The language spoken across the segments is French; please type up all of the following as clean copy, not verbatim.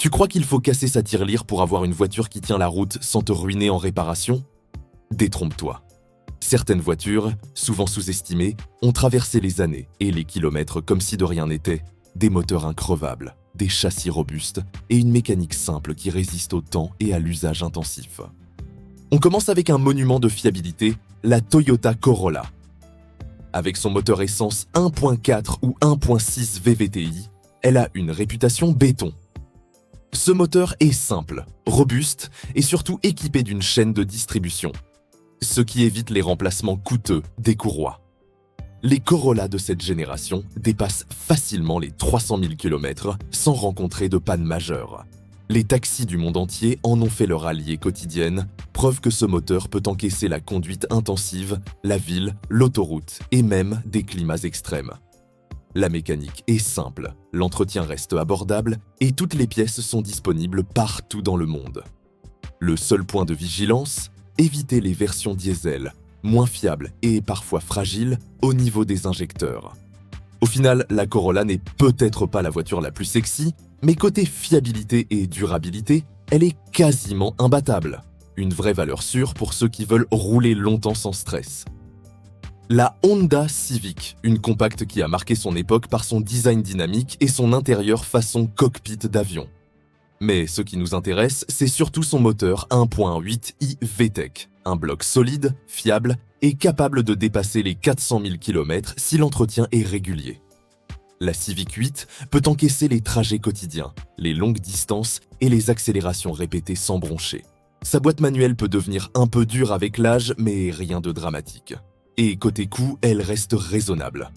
Tu crois qu'il faut casser sa tirelire pour avoir une voiture qui tient la route sans te ruiner en réparation? Détrompe-toi. Certaines voitures, souvent sous-estimées, ont traversé les années et les kilomètres comme si de rien n'était, des moteurs increvables, des châssis robustes et une mécanique simple qui résiste au temps et à l'usage intensif. On commence avec un monument de fiabilité, la Toyota Corolla. Avec son moteur essence 1.4 ou 1.6 VVTi, elle a une réputation béton. Ce moteur est simple, robuste et surtout équipé d'une chaîne de distribution, ce qui évite les remplacements coûteux des courroies. Les Corolla de cette génération dépassent facilement les 300 000 km sans rencontrer de panne majeure. Les taxis du monde entier en ont fait leur allié quotidienne, preuve que ce moteur peut encaisser la conduite intensive, la ville, l'autoroute et même des climats extrêmes. La mécanique est simple, l'entretien reste abordable et toutes les pièces sont disponibles partout dans le monde. Le seul point de vigilance, éviter les versions diesel, moins fiables et parfois fragiles au niveau des injecteurs. Au final, la Corolla n'est peut-être pas la voiture la plus sexy, mais côté fiabilité et durabilité, elle est quasiment imbattable. Une vraie valeur sûre pour ceux qui veulent rouler longtemps sans stress. La Honda Civic, une compacte qui a marqué son époque par son design dynamique et son intérieur façon cockpit d'avion. Mais ce qui nous intéresse, c'est surtout son moteur 1.8i VTEC, un bloc solide, fiable et capable de dépasser les 400 000 km si l'entretien est régulier. La Civic 8 peut encaisser les trajets quotidiens, les longues distances et les accélérations répétées sans broncher. Sa boîte manuelle peut devenir un peu dure avec l'âge, mais rien de dramatique. Et côté coût, elle reste raisonnable.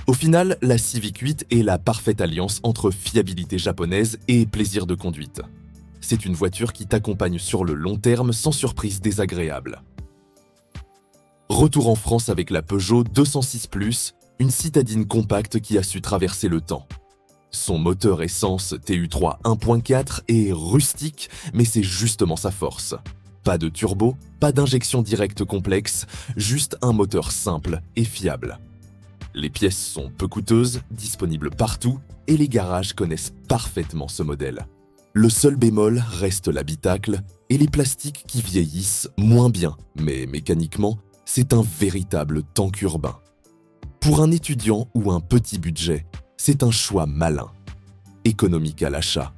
Au final, la Civic 8 est la parfaite alliance entre fiabilité japonaise et plaisir de conduite. C'est une voiture qui t'accompagne sur le long terme sans surprise désagréable. Retour en France avec la Peugeot 206+, une citadine compacte qui a su traverser le temps. Son moteur essence TU3 1.4 est rustique, mais c'est justement sa force. Pas de turbo, pas d'injection directe complexe, juste un moteur simple et fiable. Les pièces sont peu coûteuses, disponibles partout, et les garages connaissent parfaitement ce modèle. Le seul bémol reste l'habitacle et les plastiques qui vieillissent moins bien, mais mécaniquement, c'est un véritable tank urbain. Pour un étudiant ou un petit budget, c'est un choix malin. Économique à l'achat,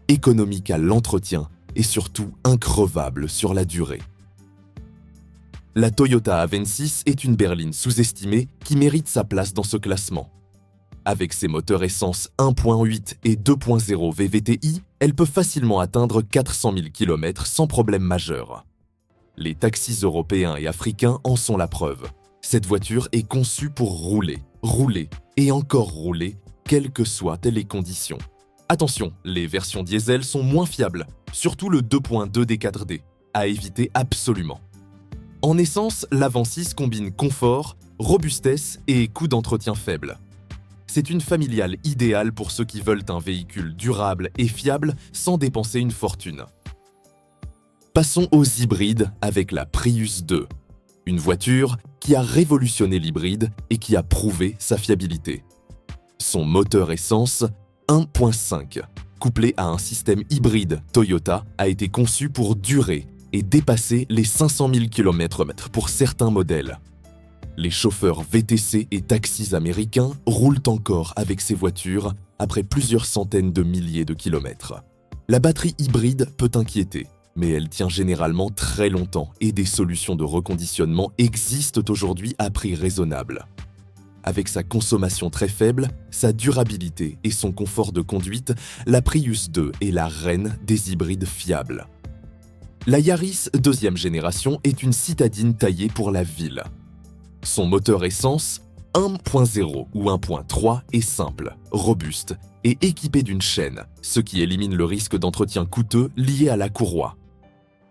économique à l'entretien, et surtout increvable sur la durée. La Toyota Avensis est une berline sous-estimée qui mérite sa place dans ce classement. Avec ses moteurs essence 1.8 et 2.0 VVTi, elle peut facilement atteindre 400 000 km sans problème majeur. Les taxis européens et africains en sont la preuve. Cette voiture est conçue pour rouler, rouler et encore rouler, quelles que soient les conditions. Attention, les versions diesel sont moins fiables, surtout le 2.2 D4D, à éviter absolument. En essence, l'Avensis combine confort, robustesse et coût d'entretien faible. C'est une familiale idéale pour ceux qui veulent un véhicule durable et fiable sans dépenser une fortune. Passons aux hybrides avec la Prius 2, une voiture qui a révolutionné l'hybride et qui a prouvé sa fiabilité. Son moteur essence 1.5, couplé à un système hybride Toyota, a été conçu pour durer et dépasser les 500 000 km pour certains modèles. Les chauffeurs VTC et taxis américains roulent encore avec ces voitures après plusieurs centaines de milliers de kilomètres. La batterie hybride peut inquiéter, mais elle tient généralement très longtemps et des solutions de reconditionnement existent aujourd'hui à prix raisonnable. Avec sa consommation très faible, sa durabilité et son confort de conduite, la Prius 2 est la reine des hybrides fiables. La Yaris deuxième génération est une citadine taillée pour la ville. Son moteur essence 1.0 ou 1.3 est simple, robuste et équipé d'une chaîne, ce qui élimine le risque d'entretien coûteux lié à la courroie.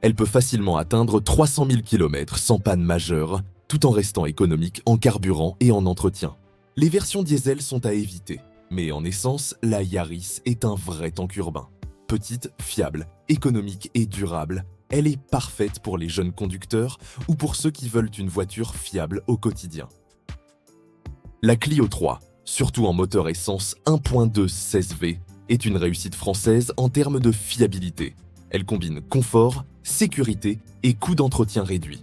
Elle peut facilement atteindre 300 000 km sans panne majeure, tout en restant économique en carburant et en entretien. Les versions diesel sont à éviter, mais en essence, la Yaris est un vrai tank urbain. Petite, fiable, économique et durable, elle est parfaite pour les jeunes conducteurs ou pour ceux qui veulent une voiture fiable au quotidien. La Clio 3, surtout en moteur essence 1.2 16V, est une réussite française en termes de fiabilité. Elle combine confort, sécurité et coût d'entretien réduit.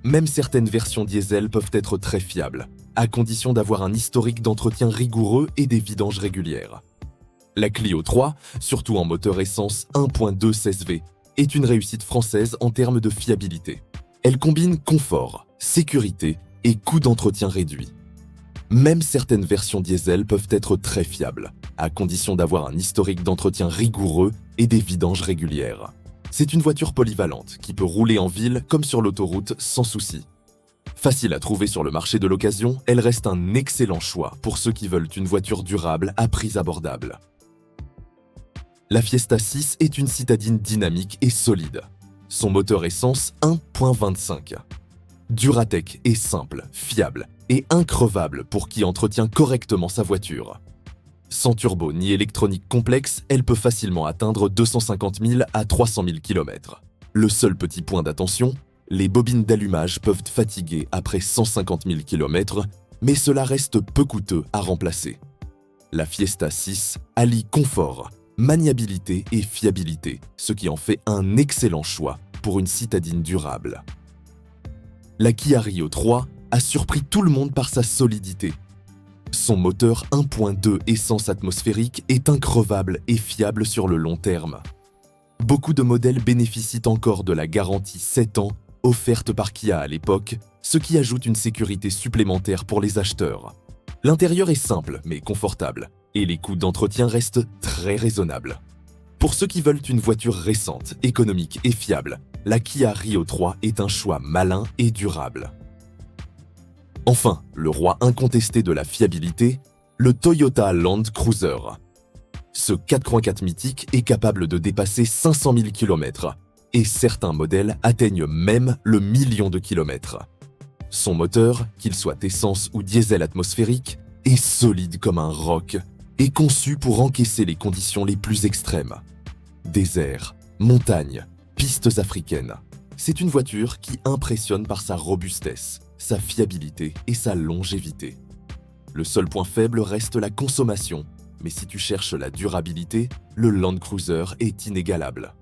Même certaines versions diesel peuvent être très fiables, à condition d'avoir un historique d'entretien rigoureux et des vidanges régulières. La Clio 3, surtout en moteur essence 1.2 CSV, est une réussite française en termes de fiabilité. Elle combine confort, sécurité et coût d'entretien réduit. Même certaines versions diesel peuvent être très fiables, à condition d'avoir un historique d'entretien rigoureux et des vidanges régulières. C'est une voiture polyvalente qui peut rouler en ville comme sur l'autoroute sans souci. Facile à trouver sur le marché de l'occasion, elle reste un excellent choix pour ceux qui veulent une voiture durable à prix abordable. La Fiesta 6 est une citadine dynamique et solide. Son moteur essence 1.25. Duratec est simple, fiable et increvable pour qui entretient correctement sa voiture. Sans turbo ni électronique complexe, elle peut facilement atteindre 250 000 à 300 000 km. Le seul petit point d'attention, les bobines d'allumage peuvent fatiguer après 150 000 km, mais cela reste peu coûteux à remplacer. La Fiesta 6 allie confort, maniabilité et fiabilité, ce qui en fait un excellent choix pour une citadine durable. La Kia Rio 3 a surpris tout le monde par sa solidité. Son moteur 1.2 essence atmosphérique est increvable et fiable sur le long terme. Beaucoup de modèles bénéficient encore de la garantie 7 ans offerte par Kia à l'époque, ce qui ajoute une sécurité supplémentaire pour les acheteurs. L'intérieur est simple mais confortable, et les coûts d'entretien restent très raisonnables. Pour ceux qui veulent une voiture récente, économique et fiable, la Kia Rio 3 est un choix malin et durable. Enfin, le roi incontesté de la fiabilité, le Toyota Land Cruiser. Ce 4x4 mythique est capable de dépasser 500 000 km, et certains modèles atteignent même le million de kilomètres. Son moteur, qu'il soit essence ou diesel atmosphérique, est solide comme un roc et conçu pour encaisser les conditions les plus extrêmes. Désert, montagne, pistes africaines. C'est une voiture qui impressionne par sa robustesse, sa fiabilité et sa longévité. Le seul point faible reste la consommation, mais si tu cherches la durabilité, le Land Cruiser est inégalable.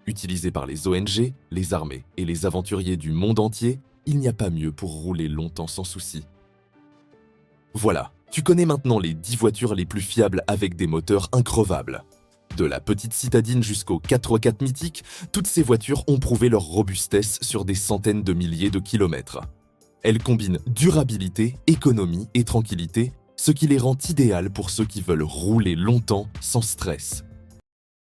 Utilisé par les ONG, les armées et les aventuriers du monde entier, il n'y a pas mieux pour rouler longtemps sans souci. Voilà, tu connais maintenant les 10 voitures les plus fiables avec des moteurs increvables. De la petite citadine jusqu'au 4x4 mythique, toutes ces voitures ont prouvé leur robustesse sur des centaines de milliers de kilomètres. Elles combinent durabilité, économie et tranquillité, ce qui les rend idéales pour ceux qui veulent rouler longtemps sans stress.